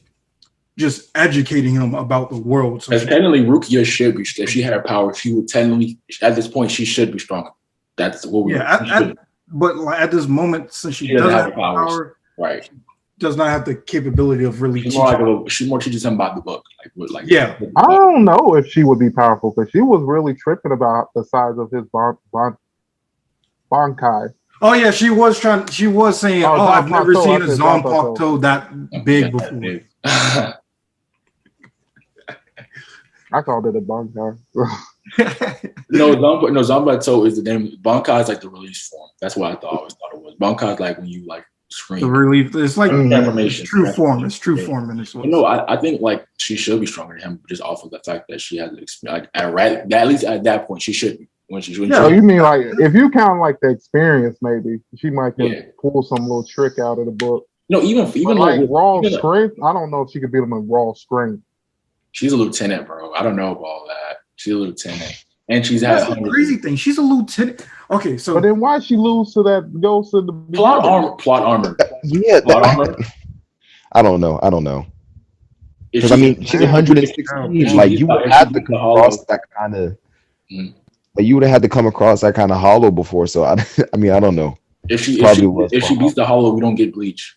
just educating him about the world. So technically, Rukia should be. If she had her power, she would technically, at this point, she should be stronger. That's what we. Yeah, but like at this moment, since she doesn't have power, right, does not have the capability of really. She's more teaches him about the book, yeah. I don't know if she would be powerful because she was really tripping about the size of his Bankai. Oh yeah, she was saying, I've never seen a Zanpakuto that big before. I called it a Bankai. No, Zanpakuto is the name. Bankai is like the release form. That's what I always thought it was. Bankai is like when you like scream. The relief. It's like information. True form. It's true form in this one. No, I think like she should be stronger than him, just off of the fact that she has experience. Like at least at that point, she should be. So you mean like if you count like the experience, maybe she might pull some little trick out of the book. No, even like raw strength, I don't know if she could beat him in raw strength. She's a lieutenant, bro. I don't know about all that. She's a lieutenant, and she's had a crazy thing. She's a lieutenant. Okay, so but then why she lose to that ghost in the plot armor? Yeah, plot armor. I don't know. Because I mean, she's 116. Like you would have to come across that kind of. Like you would have had to come across that kind of hollow before, so I mean, I don't know. If she beats the hollow, we don't get Bleach.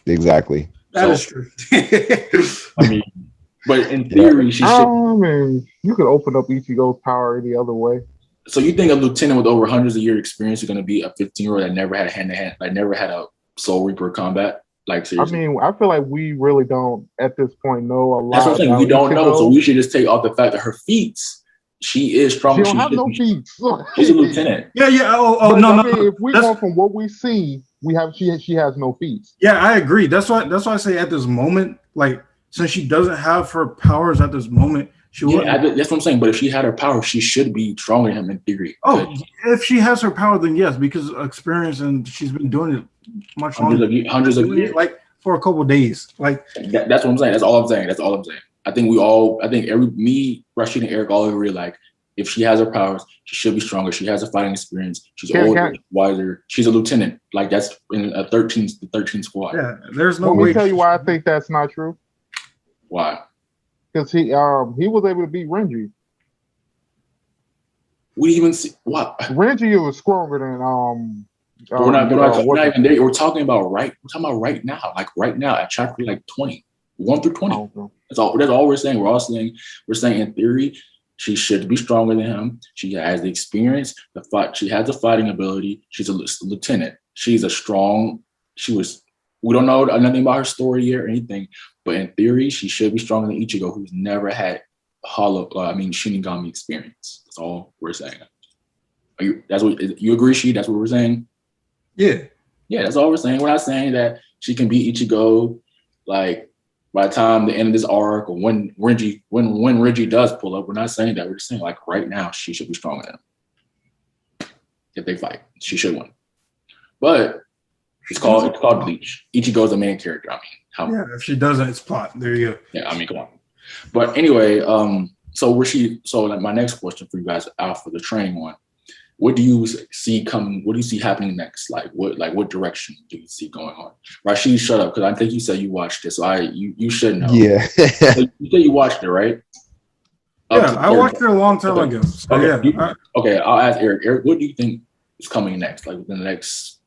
Exactly. That is true. I mean, but in theory, she should. I mean, you could open up Ichigo's power any other way. So you think a lieutenant with over hundreds of years experience is going to be a 15-year-old that never had a hand-to-hand, like never had a Soul Reaper combat? Like seriously. I mean, I feel like we really don't at this point know a lot. That's what I'm saying. We don't know, so we should just take off the fact that her feats. She is strong. She don't have no feet. She's a lieutenant. Yeah. No. If we go from what we see, she has no feet. Yeah, I agree. That's why I say at this moment, like since she doesn't have her powers at this moment, she will. That's what I'm saying. But if she had her power, she should be stronger than him in theory. Oh, if she has her power, then yes, because experience and she's been doing it much longer, hundreds of years, like for a couple of days. Like that's what I'm saying. That's all I'm saying. I think Rashid and Eric all agree, like, if she has her powers, she should be stronger. She has a fighting experience. She's older, wiser. She's a lieutenant. Like, that's in the 13 squad. Yeah, there's no way. Let me tell you why I think that's not true. Why? Because he was able to beat Renji. We even see what Renji was stronger than we're not even there. We're talking about right now, like right now at chapter like 20, 1 through 20. Okay. That's all we're saying. We're saying in theory, she should be stronger than him. She has the experience, she has the fighting ability. She's a lieutenant. She's a strong. We don't know nothing about her story yet or anything, but in theory, she should be stronger than Ichigo, who's never had Shinigami experience. That's all we're saying. That's what you agree, She? That's what we're saying. Yeah, that's all we're saying. We're not saying that she can beat Ichigo, like by the time the end of this arc or when Renji does pull up. We're not saying that. We're just saying like right now she should be stronger than him. If they fight, she should win. But it's called Bleach. Ichigo's the main character. I mean, if she doesn't, it's plot. There you go. Yeah, I mean, come on. But anyway, so like my next question for you guys out for the training one. What do you see coming? What do you see happening next? What direction do you see going on? Rashid, shut up, because I think you said you watched it, so you should know. Yeah. So you said you watched it, right? Yeah, I watched it a long time ago. So okay. Okay, I'll ask Eric. Eric, what do you think is coming next? Like within the next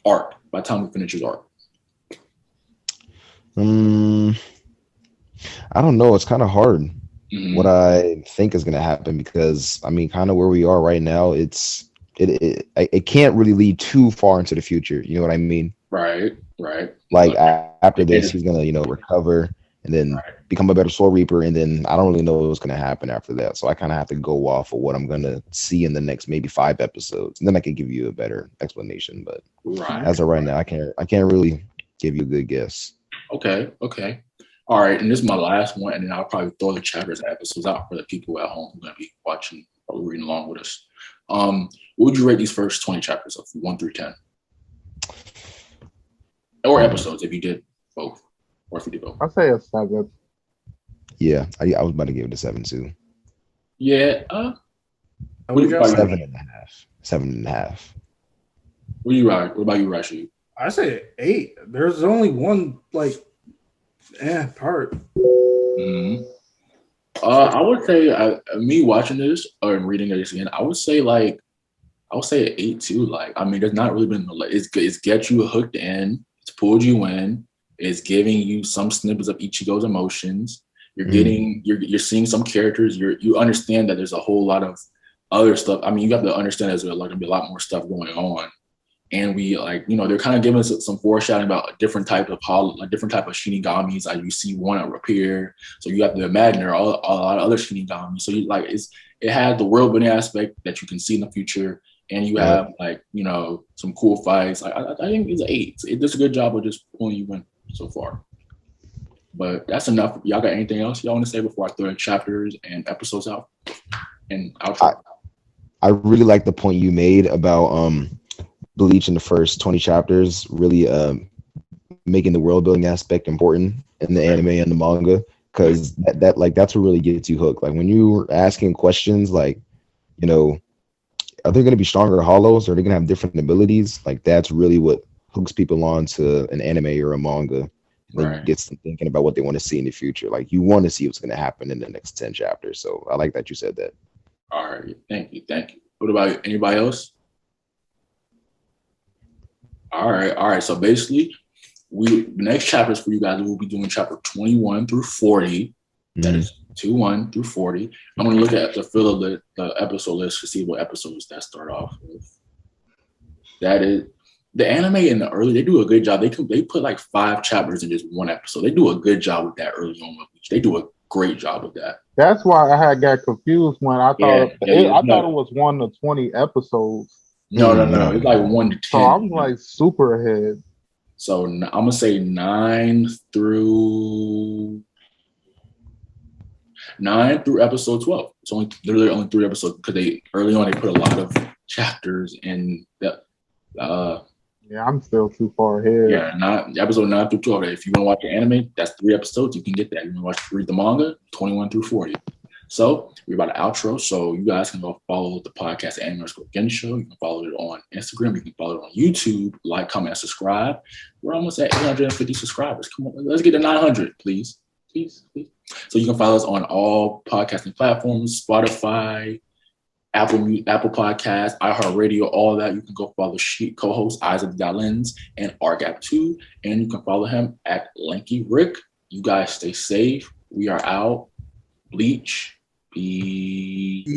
arc, by the time we finish his arc? I don't know. It's kind of hard. Mm-hmm. What I think is going to happen, because I mean, kind of where we are right now, it can't really lead too far into the future. You know what I mean? Right. Like after this, he's gonna recover and then become a better Soul Reaper, and then I don't really know what's gonna happen after that. So I kind of have to go off of what I'm gonna see in the next maybe 5 episodes, and then I can give you a better explanation. But as of right now, I can't really give you a good guess. Okay. All right, and this is my last one, and then I'll probably throw the chapters and episodes out for the people at home who are going to be watching or reading along with us. What would you rate these first 20 chapters of 1 through 10? Or episodes, if you did both. Or if you did both. I'll say a 7. Yeah, I was about to give it a 7 too. Yeah. What you got? 7.5. 7.5. What about you, Rashid? I say 8. There's only one part. Mm-hmm. I would say me watching this or reading this again, I would say an 8 too. Like, I mean, there's not really been it's get you hooked in, it's pulled you in, it's giving you some snippets of Ichigo's emotions. You're getting you're seeing some characters. You understand that there's a whole lot of other stuff. I mean, you have to understand there's going to be a lot more stuff going on. And we they're kind of giving us some foreshadowing about a different type of Shinigamis. Like, you see one appear, so you have to imagine there are a lot of other Shinigamis. So it has the world building aspect that you can see in the future, and you have some cool fights. I think it's an 8. It does a good job of just pulling you in so far. But that's enough. Y'all got anything else y'all want to say before I throw in chapters and episodes out and outro? I really like the point you made about Bleach in the first 20 chapters, really making the world building aspect important in the anime and the manga, because that's what really gets you hooked. Like, when you're asking questions like, are they going to be stronger hollows? Are they going to have different abilities? Like, that's really what hooks people on to an anime or a manga. And gets them thinking about what they want to see in the future. Like, you want to see what's going to happen in the next 10 chapters. So I like that you said that. All right. Thank you. What about anybody else? All right. So basically, the next chapters for you guys, we'll be doing chapter 21 through 40. That is 21 through 40. I'm going to look at the episode list to see what episodes that start off with. That is the anime in the early. They do a good job. They put like 5 chapters in just one episode. They do a good job with that early on. They do a great job with that. That's why I got confused when I thought I thought it was 1 to 20 episodes. No. It's like 1 to 10. So I'm like super ahead. So I'm gonna say 9 through episode 12. It's literally only 3 episodes because early on they put a lot of chapters in that. Yeah, I'm still too far ahead. Yeah, episode 9 through 12. If you want to watch the anime, that's 3 episodes. You can get that. You want to read the manga, 21 through 40. So we're about to outro. So you guys can go follow the podcast @Anime_Gen Show. You can follow it on Instagram. You can follow it on YouTube. Like, comment, and subscribe. We're almost at 850 subscribers. Come on, let's get to 900, please. So you can follow us on all podcasting platforms: Spotify, Apple Podcasts, iHeartRadio, all that. You can go follow co-host Eyes of the Lens and RGAP2, and you can follow him at Lanky Rick. You guys stay safe. We are out. Bleach. Peace.